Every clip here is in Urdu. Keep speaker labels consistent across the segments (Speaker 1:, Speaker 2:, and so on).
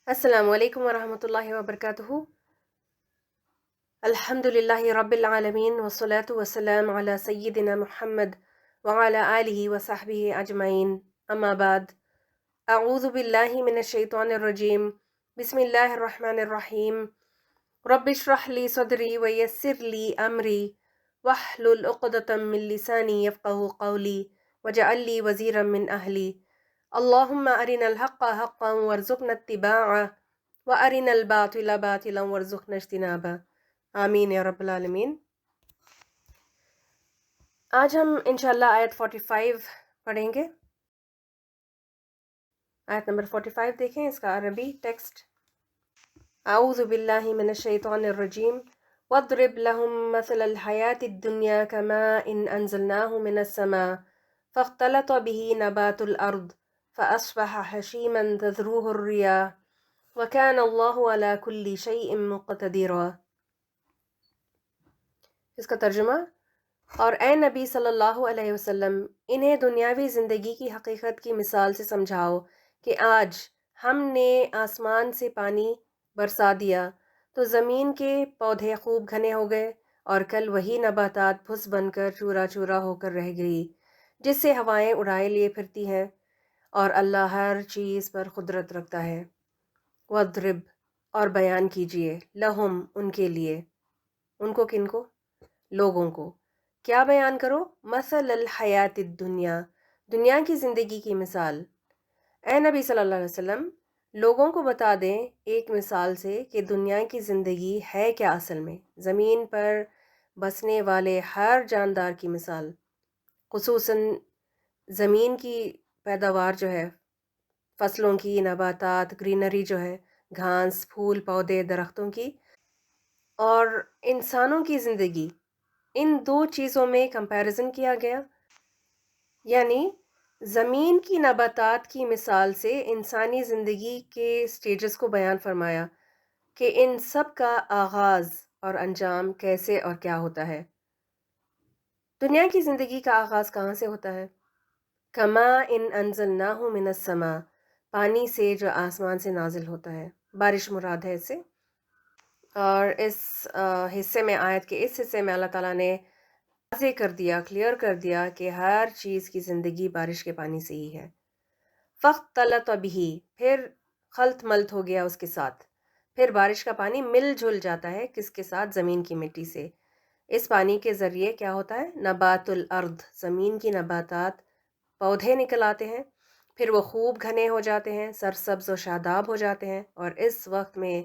Speaker 1: السلام علیکم ورحمۃ اللہ وبرکاتہ۔ الحمدللہ رب العالمین والصلاة والسلام علی سیدنا محمد وعلی آلہ وصحبہ اجمعین، اما بعد۔ اعوذ باللہ من الشیطان الرجیم، بسم اللہ الرحمن الرحیم۔ رب اشرح لی صدری ویسر لی امری واحلل عقدۃ من لسانی یفقہوا قولی واجعل لی وزیرا من اہلی۔ اللہم ارنا الحق حقا وارزقنا اتباعہ وارنا الباطل باطلا وارزقنا اجتنابہ، آمین یا رب العالمین۔ آج ہم انشاءاللہ آیت 45 پڑھیں گے۔ آیت نمبر 45 دیکھیں، اس کا عربی ٹیکسٹ۔ اعوذ باللہ من الشیطان الرجیم، واضرب لهم مثل الحیاة الدنیا کماء انزلناہ من السماء فاختلط به نبات الارض فاصبح حشیما تذروه الرياح وكان اللہ علی کل شیء مقتدرا۔ اس کا ترجمہ: اور اے نبی صلی اللہ علیہ وسلم، انہیں دنیاوی زندگی کی حقیقت کی مثال سے سمجھاؤ کہ آج ہم نے آسمان سے پانی برسا دیا تو زمین کے پودے خوب گھنے ہو گئے، اور کل وہی نباتات پھس بن کر چورا چورا ہو کر رہ گئی جس سے ہوائیں اڑائے لیے پھرتی ہیں، اور اللہ ہر چیز پر قدرت رکھتا ہے۔ وَاضْرِبْ، اور بیان کیجئے، لہم، ان کے لیے، ان کو کن کو؟ لوگوں کو۔ کیا بیان کرو؟ مثل الحیات الدنیا، دنیا کی زندگی کی مثال۔ اے نبی صلی اللہ علیہ وسلم، لوگوں کو بتا دیں ایک مثال سے کہ دنیا کی زندگی ہے کیا اصل میں، زمین پر بسنے والے ہر جاندار کی مثال، خصوصاً زمین کی پیداوار جو ہے، فصلوں کی، نباتات، گرینری جو ہے، گھاس، پھول، پودے، درختوں کی، اور انسانوں کی زندگی، ان دو چیزوں میں کمپیریزن کیا گیا۔ یعنی زمین کی نباتات کی مثال سے انسانی زندگی کے سٹیجز کو بیان فرمایا کہ ان سب کا آغاز اور انجام کیسے اور کیا ہوتا ہے۔ دنیا کی زندگی کا آغاز کہاں سے ہوتا ہے؟ کما ان انزلناہ من السماء، پانی سے جو آسمان سے نازل ہوتا ہے، بارش مراد ہے اس سے۔ اور اس حصے میں، آیت کے اس حصے میں، اللہ تعالیٰ نے واضح کر دیا، کلیئر کر دیا کہ ہر چیز کی زندگی بارش کے پانی سے ہی ہے۔ فاختلط بہ، پھر خلط ملت ہو گیا اس کے ساتھ، پھر بارش کا پانی مل جل جاتا ہے کس کے ساتھ؟ زمین کی مٹی سے۔ اس پانی کے ذریعے کیا ہوتا ہے؟ نبات الارض، زمین کی نباتات، پودے نکل آتے ہیں، پھر وہ خوب گھنے ہو جاتے ہیں، سرسبز و شاداب ہو جاتے ہیں، اور اس وقت میں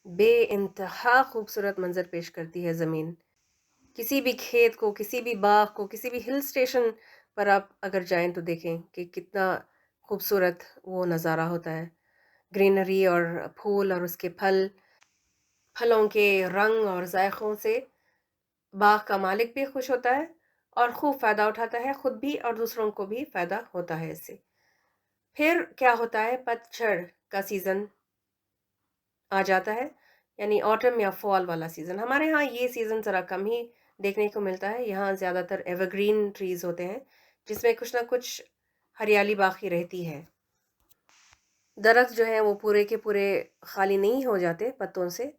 Speaker 1: بے انتہا خوبصورت منظر پیش کرتی ہے زمین۔ کسی بھی کھیت کو، کسی بھی باغ کو، کسی بھی ہل اسٹیشن پر آپ اگر جائیں تو دیکھیں کہ کتنا خوبصورت وہ نظارہ ہوتا ہے، گرینری اور پھول اور اس کے پھلوں کے رنگ اور ذائقوں سے باغ کا مالک بھی خوش ہوتا ہے اور خوب فائدہ اٹھاتا ہے، خود بھی اور دوسروں کو بھی فائدہ ہوتا ہے اس سے۔ پھر کیا ہوتا ہے؟ پتجھڑ کا سیزن آ جاتا ہے، یعنی آٹم یا فال والا سیزن۔ ہمارے ہاں یہ سیزن ذرا کم ہی دیکھنے کو ملتا ہے، یہاں زیادہ تر ایور گرین ٹریز ہوتے ہیں جس میں کچھ نہ کچھ ہریالی باقی رہتی ہے۔ درخت جو ہیں وہ پورے کے پورے خالی نہیں ہو جاتے پتوں سے،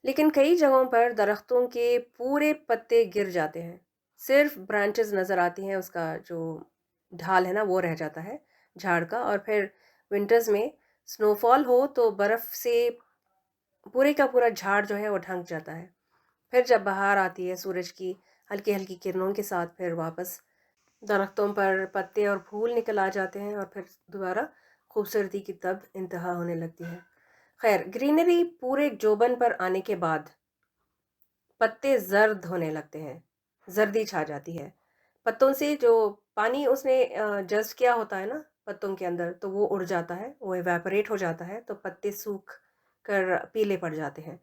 Speaker 1: لیکن کئی جگہوں پر درختوں کے پورے پتے گر جاتے ہیں، صرف برانچز نظر آتی ہیں، اس کا جو ڈھال ہے نا وہ رہ جاتا ہے جھاڑ کا۔ اور پھر ونٹرز میں سنو فال ہو تو برف سے پورے کا پورا جھاڑ جو ہے وہ ڈھنک جاتا ہے۔ پھر جب بہار آتی ہے سورج کی ہلکی ہلکی کرنوں کے ساتھ، پھر واپس درختوں پر پتے اور پھول نکل آ جاتے ہیں، اور پھر دوبارہ خوبصورتی کی تب انتہا ہونے لگتی ہے۔ خیر، گرینری پورے جوبن پر آنے کے بعد پتے زرد ہونے لگتے ہیں، زردی چھا جاتی ہے پتوں سے، جو پانی اس نے جذب کیا ہوتا ہے نا پتوں کے اندر، تو وہ اڑ جاتا ہے، وہ ایویپوریٹ ہو جاتا ہے، تو پتے سوکھ کر پیلے پڑ جاتے ہیں۔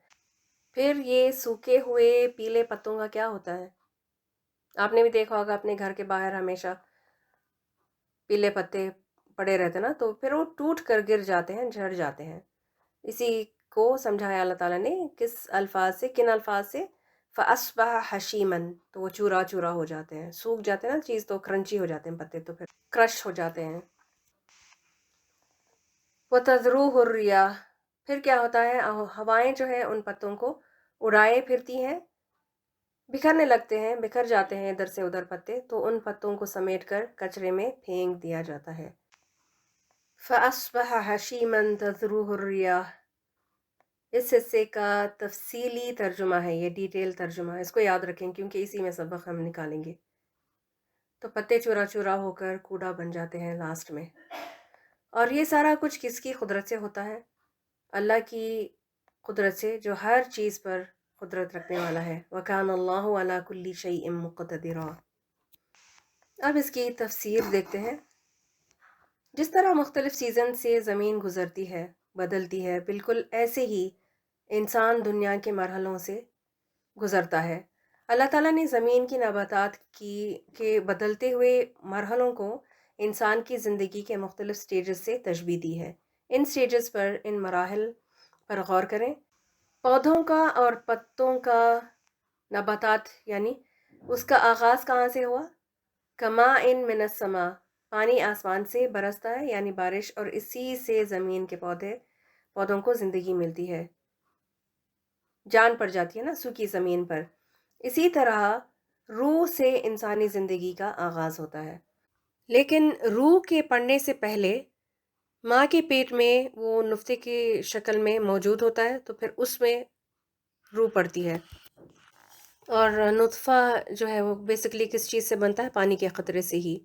Speaker 1: پھر یہ سوکھے ہوئے پیلے پتوں کا کیا ہوتا ہے؟ آپ نے بھی دیکھا ہوگا اپنے گھر کے باہر ہمیشہ پیلے پتے پڑے رہتے نا، تو پھر وہ ٹوٹ کر گر جاتے ہیں، جھڑ جاتے ہیں۔ اسی کو سمجھایا اللہ تعالیٰ نے کس الفاظ سے، کن الفاظ سے؟ فَأَصْبَحَ حَشِيمًا، تو وہ چورا چورا ہو جاتے ہیں، سوکھ جاتے ہیں نا چیز تو کرنچی ہو جاتے ہیں، پتے تو پھر کرش ہو جاتے ہیں۔ وَتَذْرُوهُ الرِّيَاحُ، پھر کیا ہوتا ہے، ہوائیں جو ہے ان پتوں کو اڑائے پھرتی ہیں، بکھرنے لگتے ہیں، بکھر جاتے ہیں ادھر سے ادھر پتے، تو ان پتوں کو سمیٹ کر کچرے میں پھینک دیا جاتا ہے۔ فَأَصْبَحَ حَشِيمًا تَذْرُوهُ الرِّيَاحُ، اس حصے کا تفصیلی ترجمہ ہے، یہ ڈیٹیل ترجمہ ہے، اس کو یاد رکھیں کیونکہ اسی میں سبق ہم نکالیں گے۔ تو پتے چورا چورا ہو کر کوڑا بن جاتے ہیں لاسٹ میں، اور یہ سارا کچھ کس کی قدرت سے ہوتا ہے؟ اللہ کی قدرت سے، جو ہر چیز پر قدرت رکھنے والا ہے۔ وَكَانَ اللَّهُ عَلَى كُلِّ شَيْءٍ مُقْتَدِرًا۔ اب اس کی تفسیر دیکھتے ہیں۔ جس طرح مختلف سیزن سے زمین گزرتی ہے، بدلتی ہے، بالکل ایسے ہی انسان دنیا کے مرحلوں سے گزرتا ہے۔ اللہ تعالیٰ نے زمین کی نباتات کے بدلتے ہوئے مرحلوں کو انسان کی زندگی کے مختلف سٹیجز سے تشبیہ دی ہے۔ ان سٹیجز پر، ان مراحل پر غور کریں۔ پودوں کا اور پتوں کا، نباتات یعنی اس کا آغاز کہاں سے ہوا؟ کماء من السماء، پانی آسمان سے برستا ہے یعنی بارش، اور اسی سے زمین کے پودوں کو زندگی ملتی ہے، جان پڑ جاتی ہے نا سوکھی زمین پر۔ اسی طرح روح سے انسانی زندگی کا آغاز ہوتا ہے، لیکن روح کے پڑنے سے پہلے ماں کے پیٹ میں وہ نطفے کی شکل میں موجود ہوتا ہے، تو پھر اس میں روح پڑتی ہے۔ اور نطفہ جو ہے وہ بیسکلی کس چیز سے بنتا ہے؟ پانی کے قطرے سے ہی۔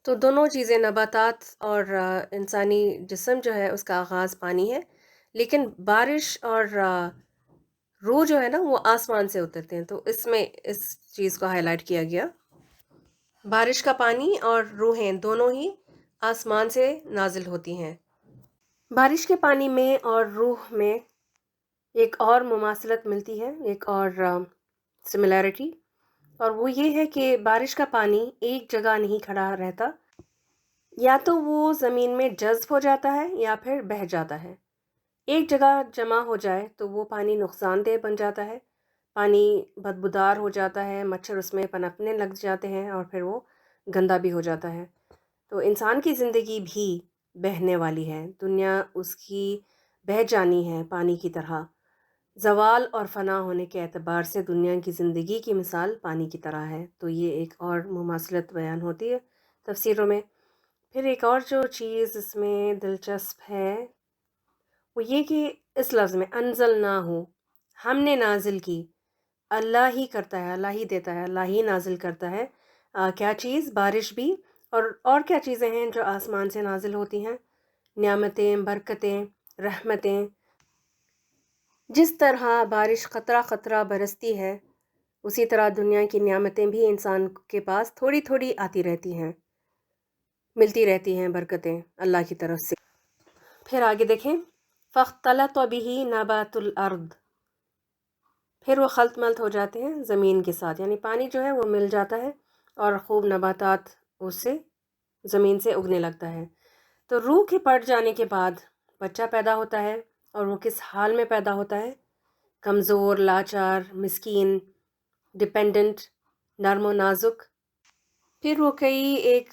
Speaker 1: تو دونوں چیزیں، نباتات اور انسانی جسم جو ہے اس کا آغاز پانی ہے، لیکن بارش اور روح جو ہے نا وہ آسمان سے اترتے ہیں، تو اس میں اس چیز کو ہائی لائٹ کیا گیا۔ بارش کا پانی اور روحیں دونوں ہی آسمان سے نازل ہوتی ہیں۔ بارش کے پانی میں اور روح میں ایک اور مماثلت ملتی ہے، ایک اور سملیرٹی، اور وہ یہ ہے کہ بارش کا پانی ایک جگہ نہیں کھڑا رہتا، یا تو وہ زمین میں جذب ہو جاتا ہے یا پھر بہہ جاتا ہے۔ ایک جگہ جمع ہو جائے تو وہ پانی نقصان دہ بن جاتا ہے، پانی بدبودار ہو جاتا ہے، مچھر اس میں پنپنے لگ جاتے ہیں اور پھر وہ گندا بھی ہو جاتا ہے۔ تو انسان کی زندگی بھی بہنے والی ہے، دنیا اس کی بہہ جانی ہے پانی کی طرح۔ زوال اور فنا ہونے کے اعتبار سے دنیا کی زندگی کی مثال پانی کی طرح ہے۔ تو یہ ایک اور مماثلت بیان ہوتی ہے تفسیروں میں۔ پھر ایک اور جو چیز اس میں دلچسپ ہے وہ یہ کہ اس لفظ میں انزلنا ہو، ہم نے نازل کی، اللہ ہی کرتا ہے، اللہ ہی دیتا ہے، اللہ ہی نازل کرتا ہے۔ کیا چیز؟ بارش بھی، اور کیا چیزیں ہیں جو آسمان سے نازل ہوتی ہیں؟ نعمتیں، برکتیں، رحمتیں۔ جس طرح بارش قطرہ قطرہ برستی ہے، اسی طرح دنیا کی نعمتیں بھی انسان کے پاس تھوڑی تھوڑی آتی رہتی ہیں، ملتی رہتی ہیں برکتیں اللہ کی طرف سے۔ پھر آگے دیکھیں، فاختلط بہ نبات الارض، پھر وہ خلط ملط ہو جاتے ہیں زمین کے ساتھ، یعنی پانی جو ہے وہ مل جاتا ہے اور خوب نباتات اس سے زمین سے اگنے لگتا ہے۔ تو روح کے پڑ جانے کے بعد بچہ پیدا ہوتا ہے، اور وہ کس حال میں پیدا ہوتا ہے؟ کمزور، لاچار، مسکین، ڈپینڈنٹ، نرم و نازک۔ پھر وہ کئی ایک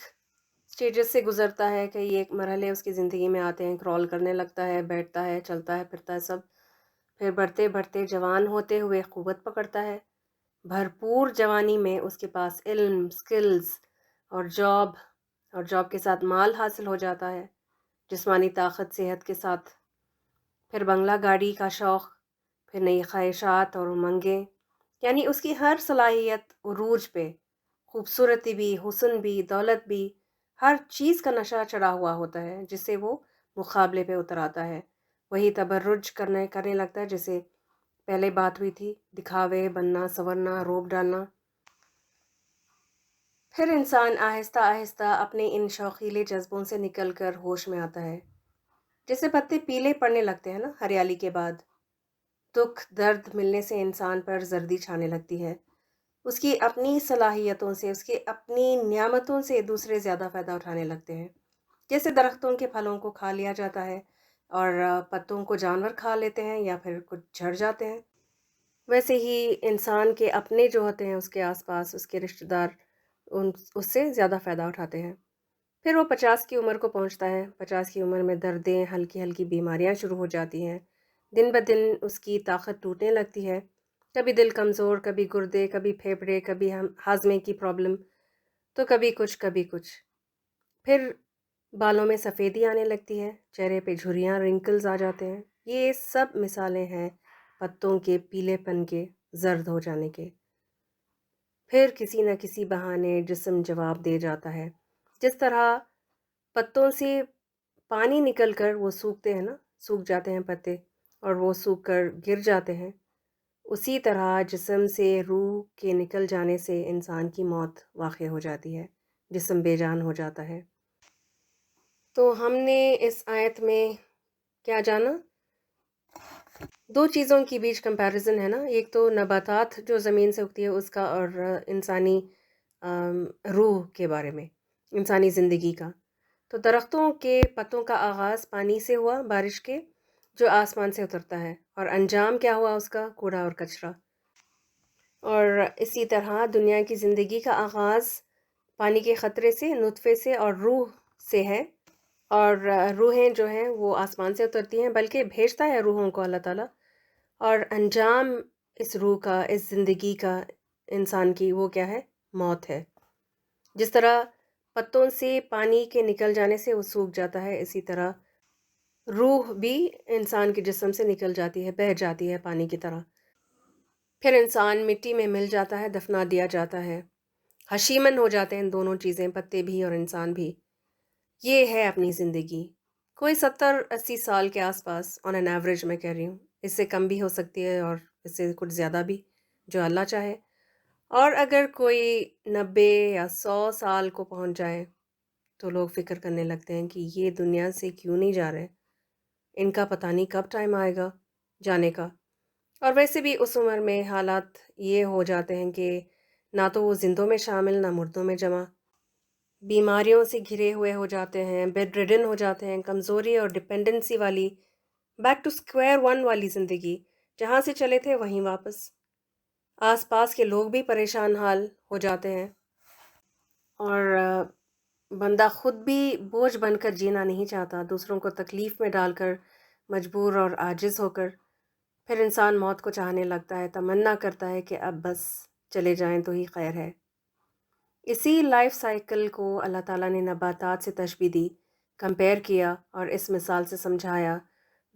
Speaker 1: سٹیجز سے گزرتا ہے، کئی ایک مرحلے اس کی زندگی میں آتے ہیں، کرال کرنے لگتا ہے، بیٹھتا ہے، چلتا ہے، پھرتا ہے سب۔ پھر بڑھتے بڑھتے جوان ہوتے ہوئے قوت پکڑتا ہے، بھرپور جوانی میں اس کے پاس علم، سکلز اور جاب کے ساتھ مال حاصل ہو جاتا ہے، جسمانی طاقت، صحت کے ساتھ۔ پھر بنگلہ گاڑی کا شوق، پھر نئی خواہشات اور امنگیں، یعنی اس کی ہر صلاحیت عروج پہ، خوبصورتی بھی، حسن بھی، دولت بھی، ہر چیز کا نشہ چڑھا ہوا ہوتا ہے، جس سے وہ مقابلے پہ اتر آتا ہے۔ وہی تبرج کرنے لگتا ہے، جیسے پہلے بات ہوئی تھی، دکھاوے، بننا، سنورنا، روب ڈالنا۔ پھر انسان آہستہ آہستہ اپنے ان شوقیلے جذبوں سے نکل کر ہوش میں آتا ہے، جیسے پتے پیلے پڑنے لگتے ہیں نا ہریالی کے بعد، دکھ درد ملنے سے انسان پر زردی چھانے لگتی ہے، اس کی اپنی صلاحیتوں سے، اس کی اپنی نعمتوں سے دوسرے زیادہ فائدہ اٹھانے لگتے ہیں، جیسے درختوں کے پھلوں کو کھا لیا جاتا ہے اور پتوں کو جانور کھا لیتے ہیں یا پھر کچھ جھڑ جاتے ہیں، ویسے ہی انسان کے اپنے جو ہوتے ہیں، اس کے آس پاس اس کے رشتہ دار، اس سے زیادہ فائدہ اٹھاتے ہیں۔ پھر وہ 50 کی عمر کو پہنچتا ہے. 50 کی عمر میں دردیں، ہلکی ہلکی بیماریاں شروع ہو جاتی ہیں. دن بدن اس کی طاقت ٹوٹنے لگتی ہے. کبھی دل کمزور، کبھی گردے، کبھی پھیپھڑے، کبھی ہاضمے کی پرابلم، تو کبھی کچھ کبھی کچھ. پھر بالوں میں سفیدی آنے لگتی ہے، چہرے پہ جھریاں، رنکلز آ جاتے ہیں. یہ سب مثالیں ہیں پتوں کے پیلے پن کے، زرد ہو جانے کے. پھر کسی نہ کسی بہانے جسم جواب دے جاتا ہے. جس طرح پتوں سے پانی نکل کر وہ سوکھتے ہیں نا، سوکھ جاتے ہیں پتے اور وہ سوکھ کر گر جاتے ہیں، اسی طرح جسم سے روح کے نکل جانے سے انسان کی موت واقع ہو جاتی ہے، جسم بے جان ہو جاتا ہے. تو ہم نے اس آیت میں کیا جانا؟ دو چیزوں کی بیچ کمپیریزن ہے نا. ایک تو نباتات جو زمین سے اگتی ہے اس کا، اور انسانی روح کے بارے میں، انسانی زندگی کا. تو درختوں کے پتوں کا آغاز پانی سے ہوا، بارش کے، جو آسمان سے اترتا ہے، اور انجام کیا ہوا اس کا؟ کوڑا اور کچرا. اور اسی طرح دنیا کی زندگی کا آغاز پانی کے قطرے سے، نطفے سے اور روح سے ہے. اور روحیں جو ہیں وہ آسمان سے اترتی ہیں، بلکہ بھیجتا ہے روحوں کو اللہ تعالیٰ. اور انجام اس روح کا، اس زندگی کا، انسان کی، وہ کیا ہے؟ موت ہے. جس طرح پتوں سے پانی کے نکل جانے سے وہ سوکھ جاتا ہے، اسی طرح روح بھی انسان کے جسم سے نکل جاتی ہے، بہہ جاتی ہے پانی کی طرح. پھر انسان مٹی میں مل جاتا ہے، دفنا دیا جاتا ہے. حشیمن ہو جاتے ہیں دونوں چیزیں، پتے بھی اور انسان بھی. یہ ہے اپنی زندگی. کوئی 70-80 سال کے آس پاس، آن این ایوریج میں کہہ رہی ہوں، اس سے کم بھی ہو سکتی ہے اور اس سے کچھ زیادہ بھی، جو اللہ چاہے. اور اگر کوئی 90 یا 100 سال کو پہنچ جائے تو لوگ فکر کرنے لگتے ہیں کہ یہ دنیا سے کیوں نہیں جا رہے، ان کا پتہ نہیں کب ٹائم آئے گا جانے کا. اور ویسے بھی اس عمر میں حالات یہ ہو جاتے ہیں کہ نہ تو وہ زندوں میں شامل، نہ مردوں میں جمع. بیماریوں سے گھرے ہوئے ہو جاتے ہیں، بیڈ ریڈن ہو جاتے ہیں، کمزوری اور ڈپینڈنسی والی، بیک ٹو اسکوائر ون والی زندگی، جہاں سے چلے تھے وہیں واپس. آس پاس کے لوگ بھی پریشان حال ہو جاتے ہیں، اور بندہ خود بھی بوجھ بن کر جینا نہیں چاہتا، دوسروں کو تکلیف میں ڈال کر، مجبور اور عاجز ہو کر. پھر انسان موت کو چاہنے لگتا ہے، تمنا کرتا ہے کہ اب بس چلے جائیں تو ہی خیر ہے. اسی لائف سائیکل کو اللہ تعالیٰ نے نباتات سے تشبیہ دی، کمپیئر کیا اور اس مثال سے سمجھایا،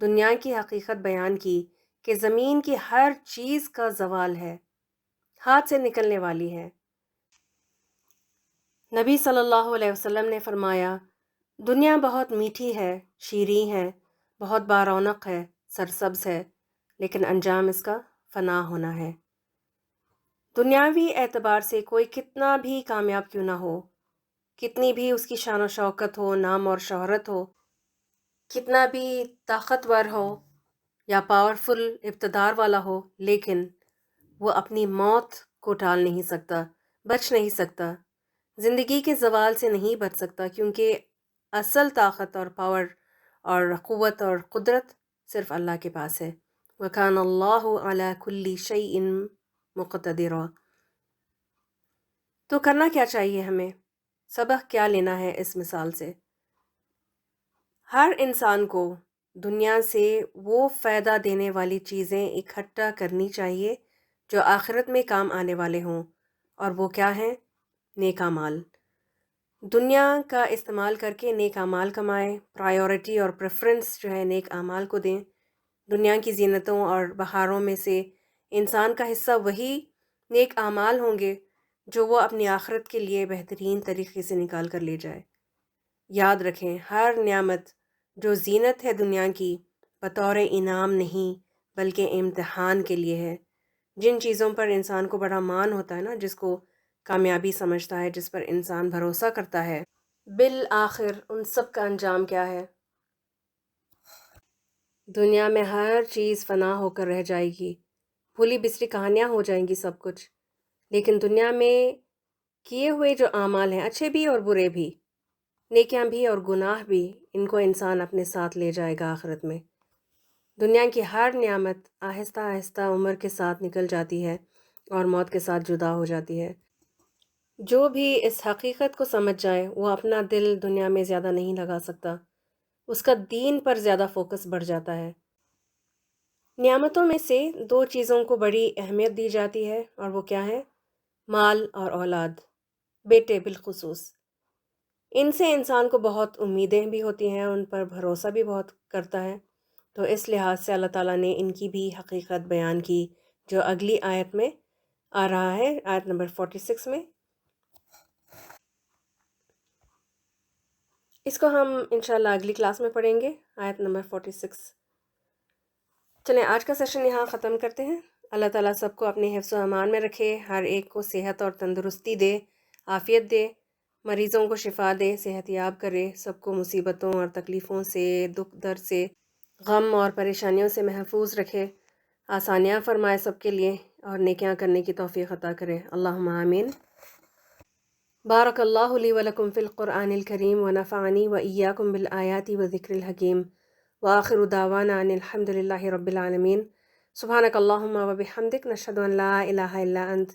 Speaker 1: دنیا کی حقیقت بیان کی کہ زمین کی ہر چیز کا زوال ہے، ہاتھ سے نکلنے والی ہے. نبی صلی اللہ علیہ وسلم نے فرمایا، دنیا بہت میٹھی ہے، شیریں ہے، بہت بارونق ہے، سرسبز ہے، لیکن انجام اس کا فنا ہونا ہے. دنیاوی اعتبار سے کوئی کتنا بھی کامیاب کیوں نہ ہو، کتنی بھی اس کی شان و شوکت ہو، نام اور شہرت ہو، کتنا بھی طاقتور ہو یا پاورفل اقتدار والا ہو، لیکن وہ اپنی موت کو ٹال نہیں سکتا، بچ نہیں سکتا، زندگی کے زوال سے نہیں بچ سکتا، کیونکہ اصل طاقت اور پاور اور قوت اور قدرت صرف اللہ کے پاس ہے. وَكَانَ اللَّهُ عَلَى كُلِّ شَيْءٍ مُقْتَدِرًا. تو کرنا کیا چاہیے ہمیں؟ سبق کیا لینا ہے اس مثال سے؟ ہر انسان کو دنیا سے وہ فائدہ دینے والی چیزیں اکٹھا کرنی چاہیے جو آخرت میں کام آنے والے ہوں، اور وہ کیا ہیں؟ نیک اعمال. دنیا کا استعمال کر کے نیک اعمال کمائیں، پرائیورٹی اور پریفرنس جو ہے نیک اعمال کو دیں. دنیا کی زینتوں اور بہاروں میں سے انسان کا حصہ وہی نیک اعمال ہوں گے جو وہ اپنی آخرت کے لیے بہترین طریقے سے نکال کر لے جائے. یاد رکھیں، ہر نعمت جو زینت ہے دنیا کی، بطور انعام نہیں بلکہ امتحان کے لیے ہے. جن چیزوں پر انسان کو بڑا مان ہوتا ہے نا، جس کو کامیابی سمجھتا ہے، جس پر انسان بھروسہ کرتا ہے، بالآخر ان سب کا انجام کیا ہے؟ دنیا میں ہر چیز فنا ہو کر رہ جائے گی، بھولی بسری کہانیاں ہو جائیں گی سب کچھ، لیکن دنیا میں کیے ہوئے جو اعمال ہیں، اچھے بھی اور برے بھی، نیکیاں بھی اور گناہ بھی، ان کو انسان اپنے ساتھ لے جائے گا آخرت میں. دنیا کی ہر نعمت آہستہ آہستہ عمر کے ساتھ نکل جاتی ہے اور موت کے ساتھ جدا ہو جاتی ہے. جو بھی اس حقیقت کو سمجھ جائے وہ اپنا دل دنیا میں زیادہ نہیں لگا سکتا، اس کا دین پر زیادہ فوکس بڑھ جاتا ہے۔ نعمتوں میں سے دو چیزوں کو بڑی اہمیت دی جاتی ہے، اور وہ کیا ہے؟ مال اور اولاد، بیٹے بالخصوص۔ ان سے انسان کو بہت امیدیں بھی ہوتی ہیں، ان پر بھروسہ بھی بہت کرتا ہے، تو اس لحاظ سے اللہ تعالیٰ نے ان کی بھی حقیقت بیان کی، جو اگلی آیت میں آ رہا ہے، آیت نمبر 46 میں۔ اس کو ہم انشاءاللہ اگلی کلاس میں پڑھیں گے، آیت نمبر 46۔ چلیں آج کا سیشن یہاں ختم کرتے ہیں۔ اللہ تعالیٰ سب کو اپنے حفظ و امان میں رکھے، ہر ایک کو صحت اور تندرستی دے، عافیت دے، مریضوں کو شفا دے، صحت یاب کرے، سب کو مصیبتوں اور تکلیفوں سے، دکھ درد سے، غم اور پریشانیوں سے محفوظ رکھے، آسانیاں فرمائے سب کے لیے، اور نیکیاں کرنے کی توفیق عطا کرے۔ اللہم آمین۔ بارک اللہ لی ولکم فی القرآن الکریم ونفعنی وإیاکم بالآیات وذکر الحکیم، وآخر دعوانا ان الحمد للہ رب العالمین۔ سبحانک اللہم وبحمدک، نشہد ان لا الہ الا انت،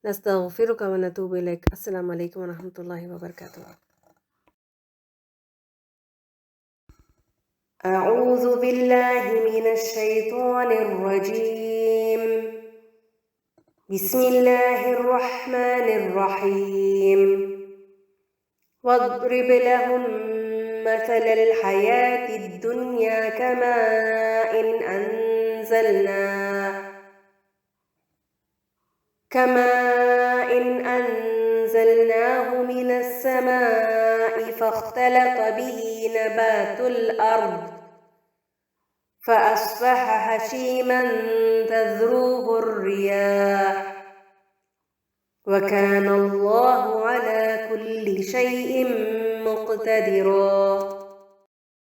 Speaker 1: نستغفرک ونتوب الیک۔ السلام علیکم ورحمۃ اللہ وبرکاتہ۔ اعوذ باللہ من الشیطان الرجیم، بسم اللہ الرحمن الرحیم۔ واضرب لهم مثل الحياة الدنيا كماء إن أنزلناه من السماء فاختلط به نبات الأرض فأصبح هشيما تذروه الرياح وكان الله على كل شيء مقتدرا۔